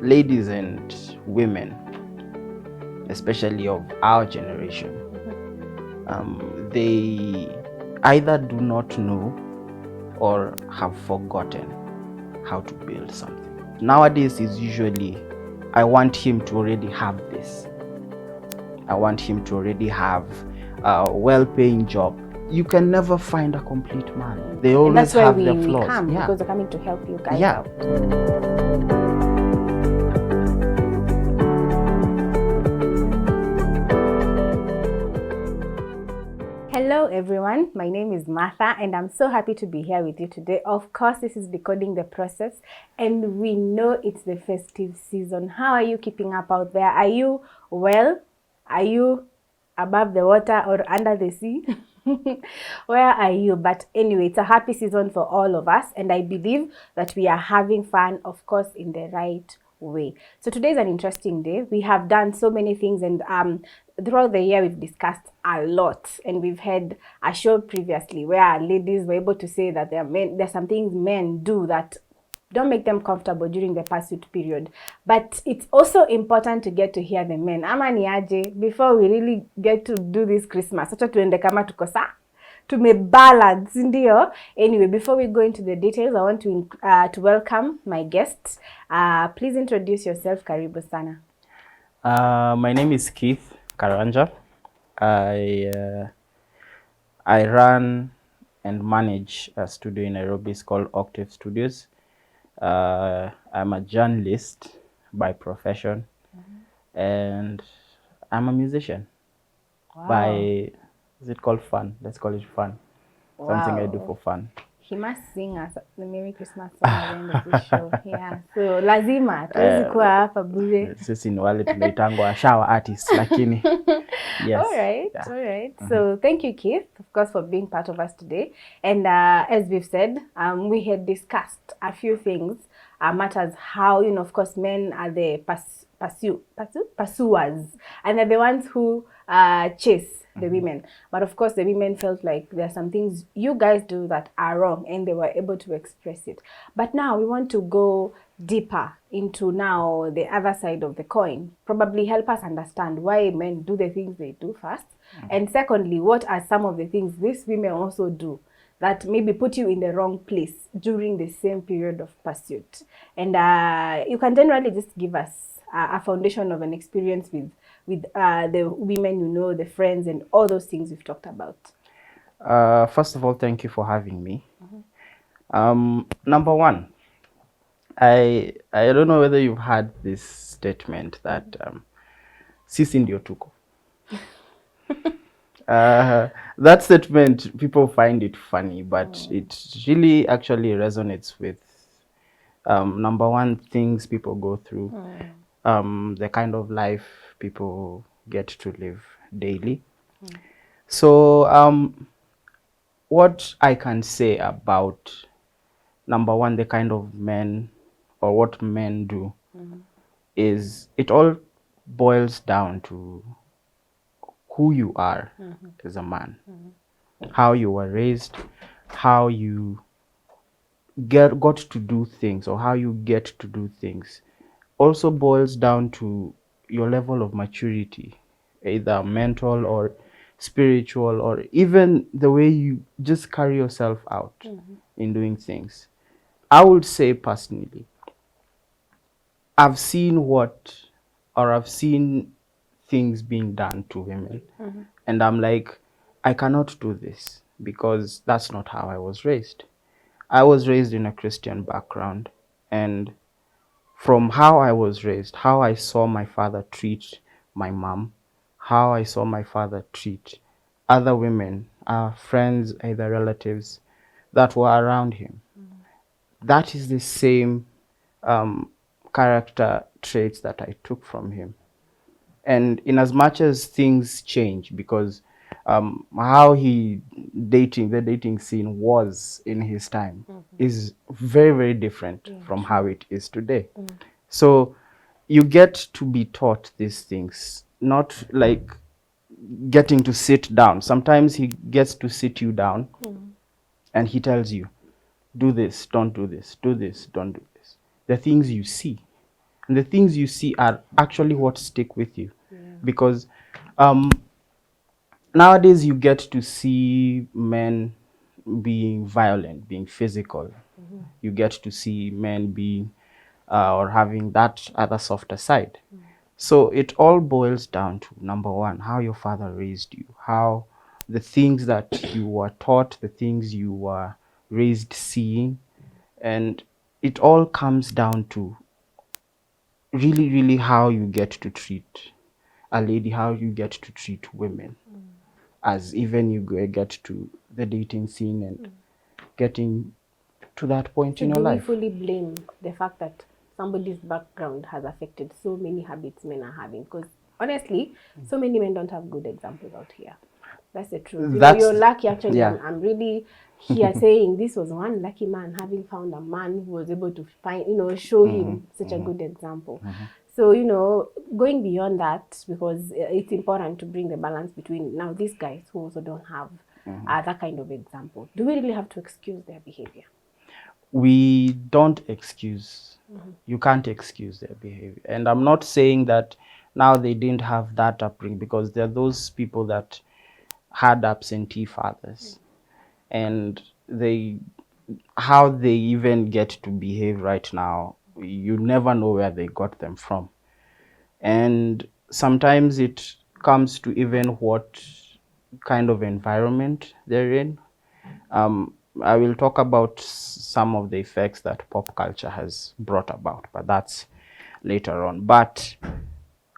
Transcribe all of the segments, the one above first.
ladies and women, especially of our generation, they either do not know or have forgotten how to build something. Nowadays is usually, I want him to already have this. I want him to already have a well-paying job. You can never find a complete man. They always have their flaws. We come, because we're coming to help you guys out. Hello everyone, my name is Martha and I'm so happy to be here with you today. Of course, this is Decoding the Process and we know it's the festive season. How are you keeping up out there? Are you well? Are you above the water or under the sea? Where are you? But anyway, it's a happy season for all of us and I believe that we are having fun, of course, in the right way. So today is an interesting day. We have done so many things and throughout the year we've discussed a lot, and we've had a show previously where our ladies were able to say that there's some things men do that don't make them comfortable during the pursuit period. But it's also important to get to hear the men. Ama ni aje, before we really get to do this Christmas, acha tuende kama tuko sawa, tumebalance, ndio. Anyway, before we go into the details, I want to welcome my guests. Please introduce yourself. Karibu sana. My name is Keith Karanja. I run and manage a studio in Nairobi. It's called Octave Studios. I'm a journalist by profession, and I'm a musician. By, is it called fun? Let's call it fun. Something I do for fun. He must sing us the Merry Christmas song at the end of the show. Yeah. So lazima tuwezi kuwa hapa bure. Sisi ni wale tunaitangwa shower artists lakini. Yes. All right. Yeah. All right. So thank you, Keith, of course, for being part of us today. And as we've said, we had discussed a few things, matters how, of course, men are the pursuers, and they're the ones who chase the women. But of course, the women felt like there are some things you guys do that are wrong, and they were able to express it. But now we want to go deeper into now the other side of the coin. Probably help us understand why men do the things they do first. And secondly, what are some of the things these women also do that maybe put you in the wrong place during the same period of pursuit. And you can generally just give us a foundation of an experience with the women the friends and all those things we've talked about. First of all, thank you for having me. Number one, I don't know whether you've heard this statement that sisi ndio tuko. That statement, people find it funny, but it really actually resonates with number one, things people go through, the kind of life people get to live daily. So what I can say about number one, the kind of men or what men do is it all boils down to who you are as a man, how you were raised, how you got to do things, or how you get to do things. Also boils down to your level of maturity, either mental or spiritual, or even the way you just carry yourself out in doing things. I would say personally, I've seen things being done to women, and I'm like, I cannot do this because that's not how I was raised. I was raised in a Christian background, and from how I was raised, how I saw my father treat my mom, how I saw my father treat other women, friends, either relatives that were around him, that is the same character traits that I took from him. And in as much as things change, because how the dating scene was in his time is very, very different from how it is today. So you get to be taught these things, not like getting to sit down. Sometimes he gets to sit you down and he tells you, do this, don't do this, do this, don't do this. The things you see. and the things you see are actually what stick with you. Because um nowadays you get to see men being violent, being physical. You get to see men being or having that other softer side. So it all boils down to, number one, how your father raised you, how the things that you were taught, the things you were raised seeing, and it all comes down to really, really how you get to treat a lady, how you get to treat women, as even you get to the dating scene and getting to that point So in your do we life. fully blame the fact that somebody's background has affected so many habits men are having? Because honestly, so many men don't have good examples out here. That's the truth. You know, That's you're lucky. Actually, yeah. I'm really here saying this was one lucky man having found a man who was able to find, you know, show him such a good example. So, you know, going beyond that, because it's important to bring the balance between now these guys who also don't have that kind of example. Do we really have to excuse their behavior? We don't excuse. You can't excuse their behavior, and I'm not saying that now they didn't have that upbringing, because there are those people that had absentee fathers, and they, how they even get to behave right now, you never know where they got them from. And sometimes it comes to even what kind of environment they're in. I will talk about some of the effects that pop culture has brought about, but that's later on. But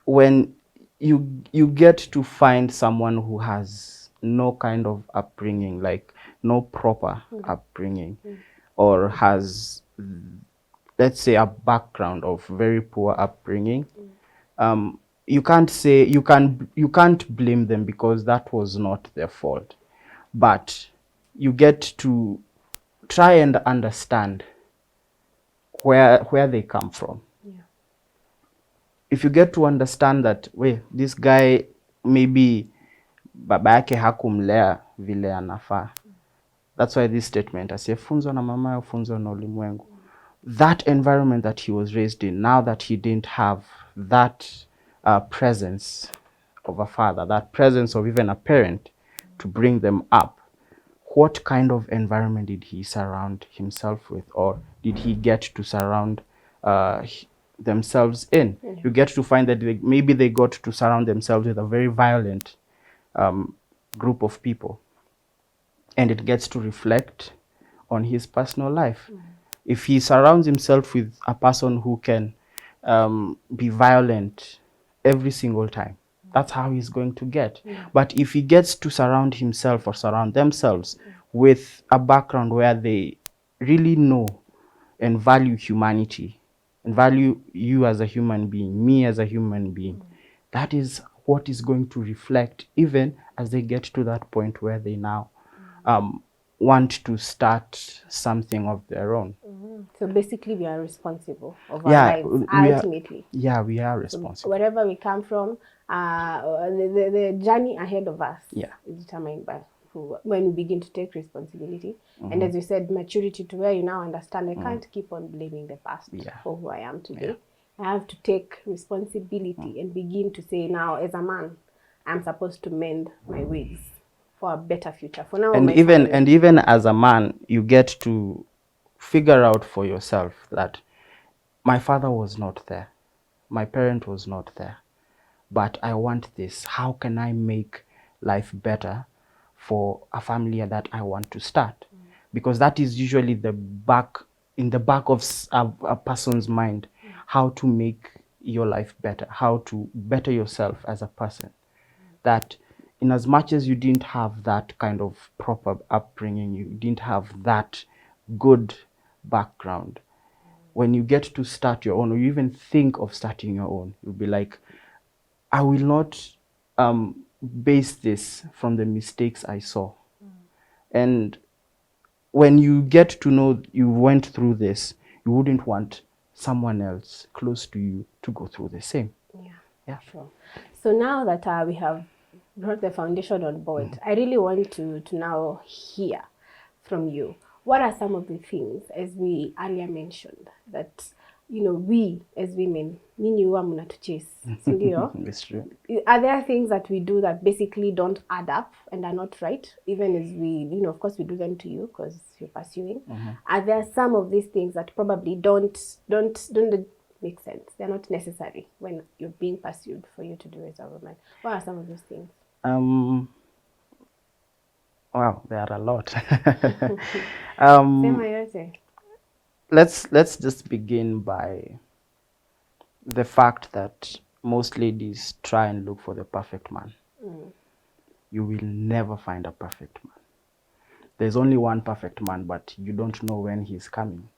when you get to find someone who has no kind of upbringing, like no proper upbringing, or has, let's say, a background of very poor upbringing, you can't say, you can't blame them, because that was not their fault. But you get to try and understand where they come from. Yeah. If you get to understand that, we, this guy maybe baba yake hakumlea vile anafaa. That's why this statement, asiyefunzwa na mama funzwa na ulimwengu. That environment that he was raised in, now that he didn't have that presence of a father, that presence of even a parent to bring them up, what kind of environment did he surround himself with, or did he get to surround themselves in? You get to find that maybe they got to surround themselves with a very violent group of people, and it gets to reflect on his personal life. If he surrounds himself with a person who can be violent every single time, that's how he's going to get. But if he gets to surround himself or surround themselves with a background where they really know and value humanity, and value you as a human being, me as a human being, that is what is going to reflect even as they get to that point where they now want to start something of their own. So basically, we are responsible of our Yeah, lives, we are. ultimately. Yeah, we are So responsible. wherever we come from, the journey ahead of us Yeah. is determined by who, when we begin to take responsibility. And as you said, maturity, to where you now understand I can't keep on blaming the past for who I am today. I have to take responsibility and begin to say, now, as a man, I'm supposed to mend my ways for a better future. For now, And my family. even as a man, you get to figure out for yourself that my father was not there, my parent was not there, but I want this. How can I make life better for a family that I want to start? Because that is usually in the back of a person's mind, how to make your life better, how to better yourself as a person. That in as much as you didn't have that kind of proper upbringing, you didn't have that good background, when you get to start your own, or you even think of starting your own, you'll be like, I will not base this from the mistakes I saw. And when you get to know you went through this, you wouldn't want someone else close to you to go through the same. Yeah. Sure. So now that we have brought the foundation on board, I really want to now hear from you. What are some of the things, as we earlier mentioned, that we as women, nini huwa mnatuchase, si ndio? It's true. Are there things that we do that basically don't add up and are not right, even as we, of course we do them to you because you're pursuing? Are there some of these things that probably don't make sense? They're not necessary when you're being pursued for you to do as a woman. What are some of those things? Wow, there are a lot. Sema yote. Let's just begin by the fact that most ladies try and look for the perfect man. You will never find a perfect man. There's only one perfect man, but you don't know when he's coming.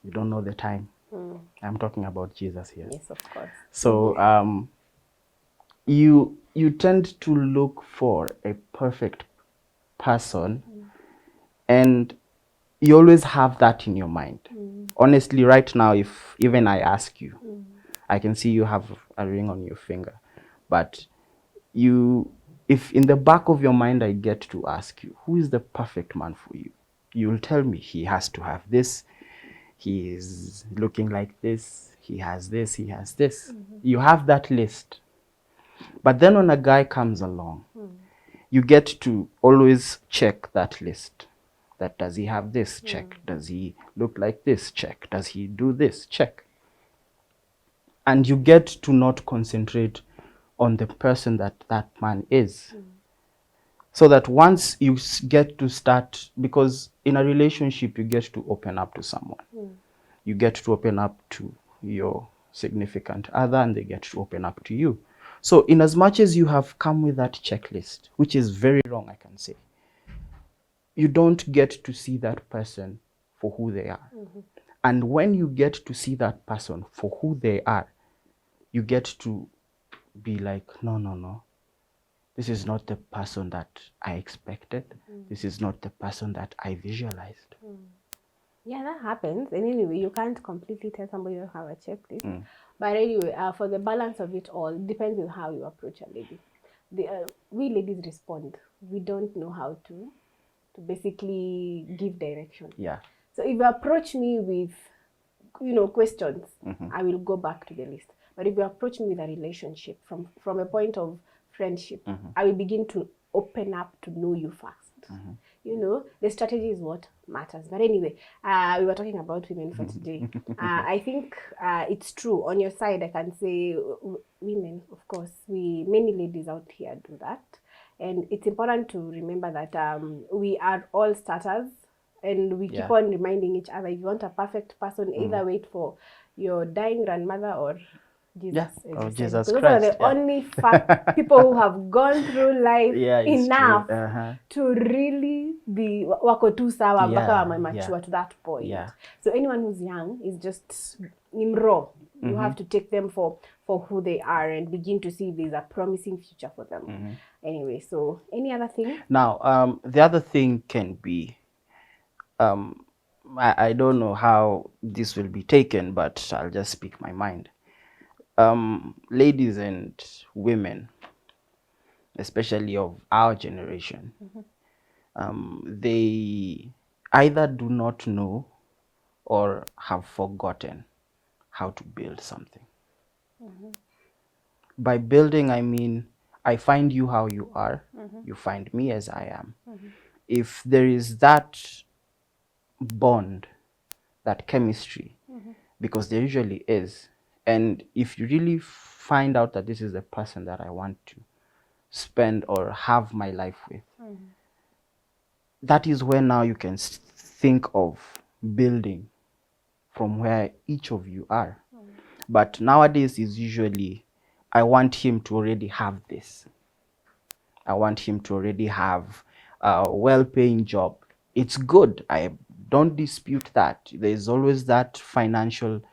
You don't know the time. I'm talking about Jesus here. Yes, of course. So you tend to look for a perfect person, and you always have that in your mind. Honestly, right now, if even I ask you, I can see you have a ring on your finger, but if in the back of your mind I get to ask you, who is the perfect man for you? You'll tell me he has to have this, he is looking like this, he has this, he has this. You have that list. But then when a guy comes along, you get to always check that list. That does he have this? Check. Does he look like this? Check. Does he do this? Check. And you get to not concentrate on the person that that man is. So that once you get to start, because in a relationship, you get to open up to someone. You get to open up to your significant other, and they get to open up to you. So in as much as you have come with that checklist, which is very wrong, I can say, you don't get to see that person for who they are. And when you get to see that person for who they are, you get to be like, no. This is not the person that I expected. This is not the person that I visualized. Yeah, that happens. And anyway, you can't completely tell somebody you don't have a checklist. But anyway, for the balance of it all, it depends on how you approach a lady. We ladies respond. We don't know how to basically give direction. Yeah. So if you approach me with, questions, I will go back to the list. But if you approach me with a relationship from a point of friendship, I will begin to open up to know you first. The strategy is what matters. But anyway, we were talking about women for today. I think it's true. On your side, I can say women, of course, many ladies out here do that. And it's important to remember that we are all starters, and we keep on reminding each other, if you want a perfect person, either wait for your dying grandmother or Jesus. Or Jesus Those Christ. are the only people who have gone through life enough to really be wako tu sawa mpaka wamemature to that point. So anyone who's young is just nimro. You have to take them for who they are and begin to see if there's a promising future for them. Anyway, so any other thing? Now, the other thing can be, I don't know how this will be taken, but I'll just speak my mind. Ladies and women, especially of our generation, they either do not know or have forgotten how to build something. By building, I mean, I find you how you are, you find me as I am. If there is that bond, that chemistry, because there usually is, and if you really find out that this is the person that I want to spend or have my life with, that is where now you can think of building from where each of you are. But nowadays is usually, I want him to already have this. I want him to already have a well-paying job. It's good. I don't dispute that. There's always that financial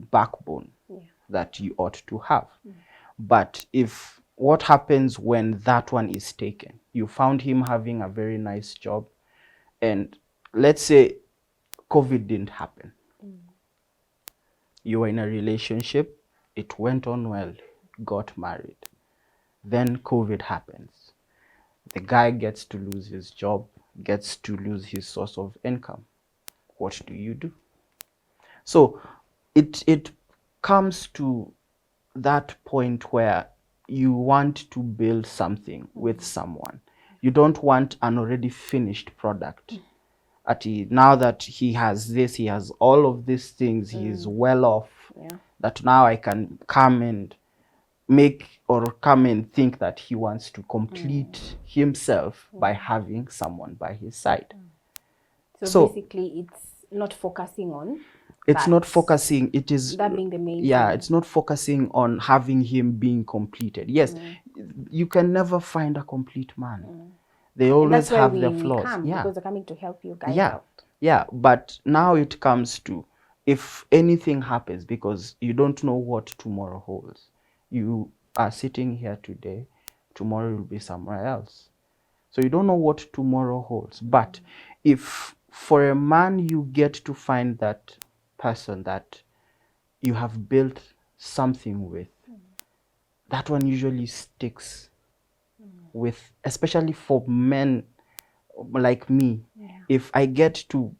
backbone that you ought to have. But what happens when that one is taken? You found him having a very nice job, and let's say COVID didn't happen. You were in a relationship, it went on well, got married. Then COVID happens. The guy gets to lose his job, gets to lose his source of income. What do? So it comes to that point where you want to build something with someone. You don't want an already finished product. Now that he has this, he has all of these things, he is well off, that now I can come and come and think that he wants to complete himself by having someone by his side. So basically it's not focusing on it's not focusing, it is that being the main yeah thing. It's not focusing on having him being completed. Yes, you can never find a complete man. They always have their flaws. Because they're coming to help you guys out. But now it comes to, if anything happens, because you don't know what tomorrow holds. You are sitting here today, tomorrow you'll be somewhere else. So you don't know what tomorrow holds. But if for a man you get to find that person that you have built something with, that one usually sticks with, especially for men like me. If I get to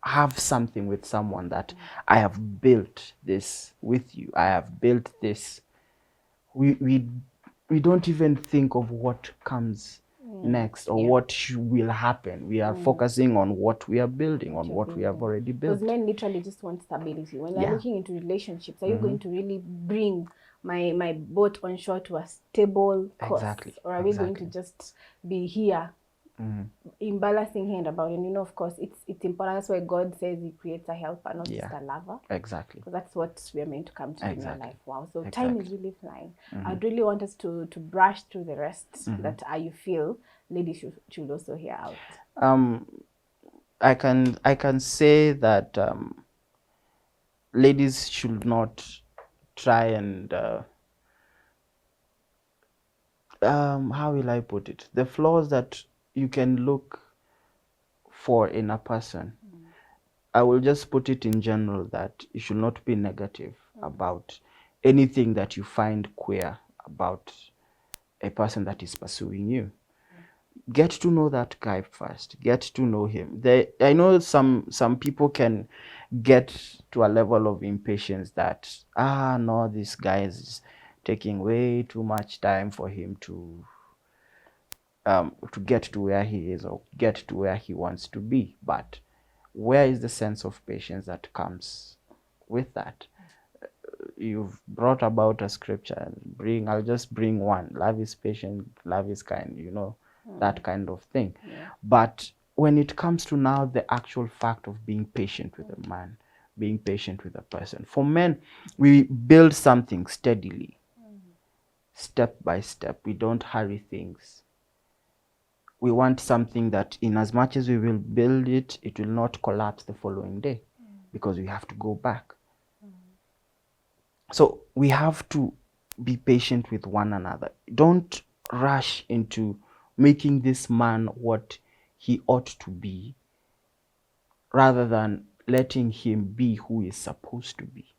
have something with someone that I have built this with you, I have built this, we don't even think of what comes next or what will happen. We are focusing on what we are building, on what we have already built. Because men literally just want stability. When they're looking into relationships, are you going to really bring my boat on shore to a stable course? Or are we going to just be here in balancing here and about? And you know, of course, it's important. That's why God says he creates a helper, not just a lover. Exactly. Because that's what we're meant to come to in your life. Wow. So time is really flying. I'd really want us to brush through the rest that you feel ladies should also hear out. I can say that ladies should not try and how will I put it? The flaws that you can look for in a person, I will just put it in general, that you should not be negative about anything that you find queer about a person that is pursuing you. Get to know that guy first. Get to know him. I know some people can get to a level of impatience that, no, this guy is taking way too much time for him to get to where he is or get to where he wants to be. But where is the sense of patience that comes with that? You've brought about a scripture. I'll just bring one. Love is patient, love is kind, that kind of thing. But when it comes to now the actual fact of being patient with a man, being patient with a person, for men, we build something steadily, step by step. We don't hurry things. We want something that, in as much as we will build it, it will not collapse the following day, because we have to go back. So we have to be patient with one another. Don't rush into making this man what he ought to be, rather than letting him be who he's supposed to be.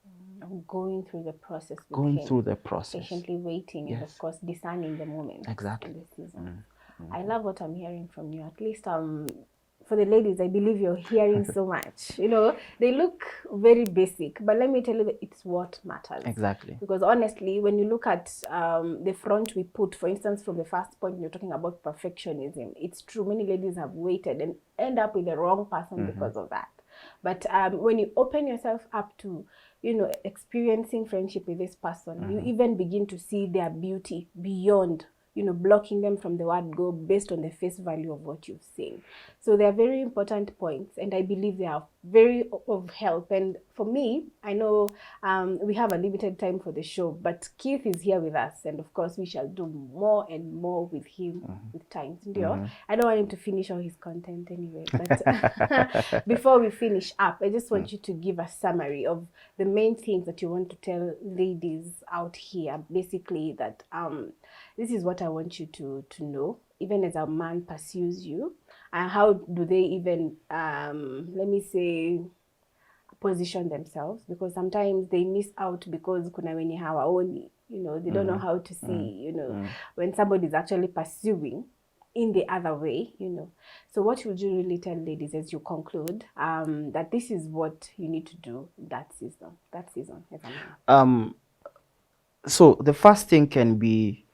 Going through the process with Going him, through the process. patiently waiting, and of course discerning the moment. Exactly. In the season. I love what I'm hearing from you. At least for the ladies, I believe you're hearing so much. You know, they look very basic, but let me tell you that it's what matters. Exactly. Because honestly, when you look at the front we put, for instance, from the first point, you're talking about perfectionism. It's true. Many ladies have waited and end up with the wrong person because of that. But when you open yourself up to, experiencing friendship with this person, you even begin to see their beauty beyond, blocking them from the word go based on the face value of what you've seen. So they are very important points, and I believe they are very of help. And for me, I know we have a limited time for the show, but Keith is here with us, and of course we shall do more and more with him with time. I don't want him to finish all his content anyway, but before we finish up, I just want you to give a summary of the main things that you want to tell ladies out here. Basically that this is what I want you to know, even as a man pursues you. How do they even, let me say, position themselves? Because sometimes they miss out because kuna wenye hawaoni, they don't know how to see, when somebody is actually pursuing, in the other way, So what would you really tell ladies as you conclude that this is what you need to do that season as a man? So the first thing can be,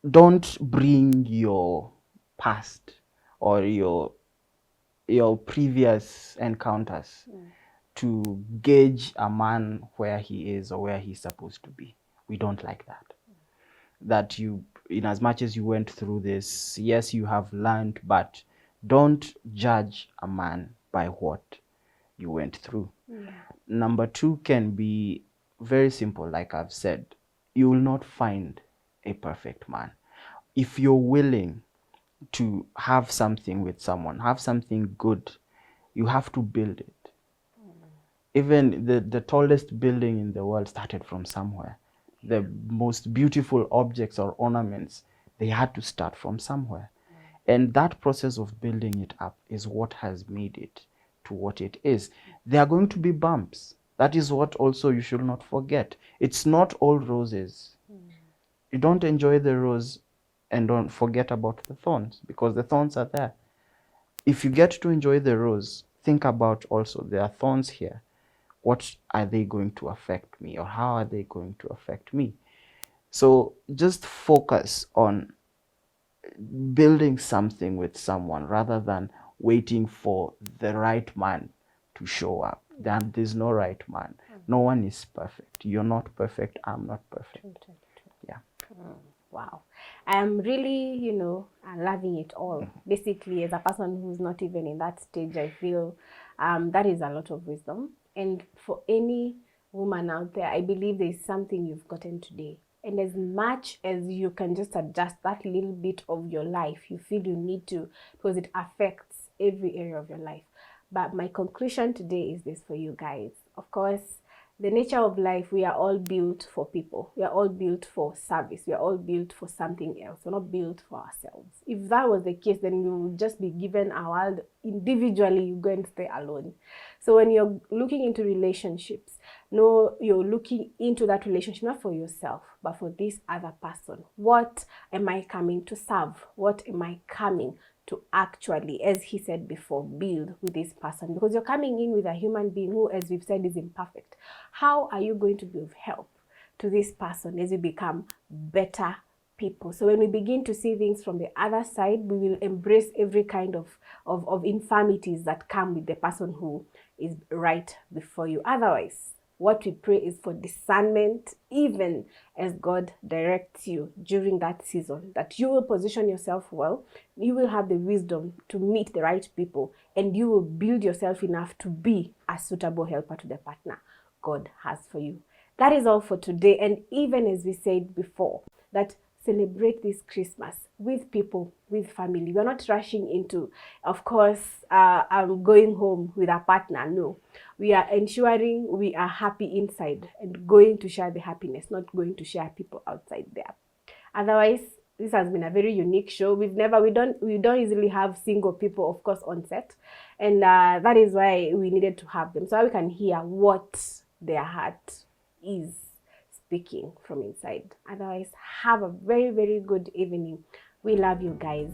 don't bring your past or your previous encounters to gauge a man where he is or where he's supposed to be. We don't like that. That you, in as much as you went through this, yes, you have learned, but don't judge a man by what you went through. Number two can be very simple. Like I've said, you will not find a perfect man. If you're willing to have something with someone, have something good, you have to build it. Even the tallest building in the world started from somewhere. The most beautiful objects or ornaments, they had to start from somewhere. And that process of building it up is what has made it to what it is. There are going to be bumps. That is what also you should not forget. It's not all roses. You don't enjoy the rose and don't forget about the thorns, because the thorns are there. If you get to enjoy the rose, think about also there are thorns here. What are they going to affect me, or how are they going to affect me? So just focus on building something with someone rather than waiting for the right man to show up. Then there's no right man. No one is perfect. You're not perfect. I'm not perfect. Yeah. Wow. I'm really, loving it all. Basically, as a person who's not even in that stage, I feel that is a lot of wisdom. And for any woman out there, I believe there's something you've gotten today. And as much as you can just adjust that little bit of your life, you feel you need to, because it affects every area of your life. But my conclusion today is this for you guys. Of course, the nature of life, we are all built for people. We are all built for service. We are all built for something else. We're not built for ourselves. If that was the case, then we would just be given our world individually. You go and stay alone. So when you're looking into relationships, no, you're looking into that relationship not for yourself, but for this other person. What am I coming to serve? What am I coming to actually, as he said before, build with this person? Because you're coming in with a human being who, as we've said, is imperfect. How are you going to be of help to this person as you become better people? So when we begin to see things from the other side, we will embrace every kind of infirmities that come with the person who is right before you. Otherwise, what we pray is for discernment, even as God directs you during that season, that you will position yourself well, you will have the wisdom to meet the right people, and you will build yourself enough to be a suitable helper to the partner God has for you. That is all for today. And even as we said before, that celebrate this Christmas with people, with family. We're not rushing into, of course, going home with a partner. No, we are ensuring we are happy inside and going to share the happiness, not going to share people outside there. Otherwise, this has been a very unique show. We don't easily have single people, of course, on set, and that is why we needed to have them so we can hear what their heart is speaking from inside. Otherwise, have a very, very good evening. We love you guys.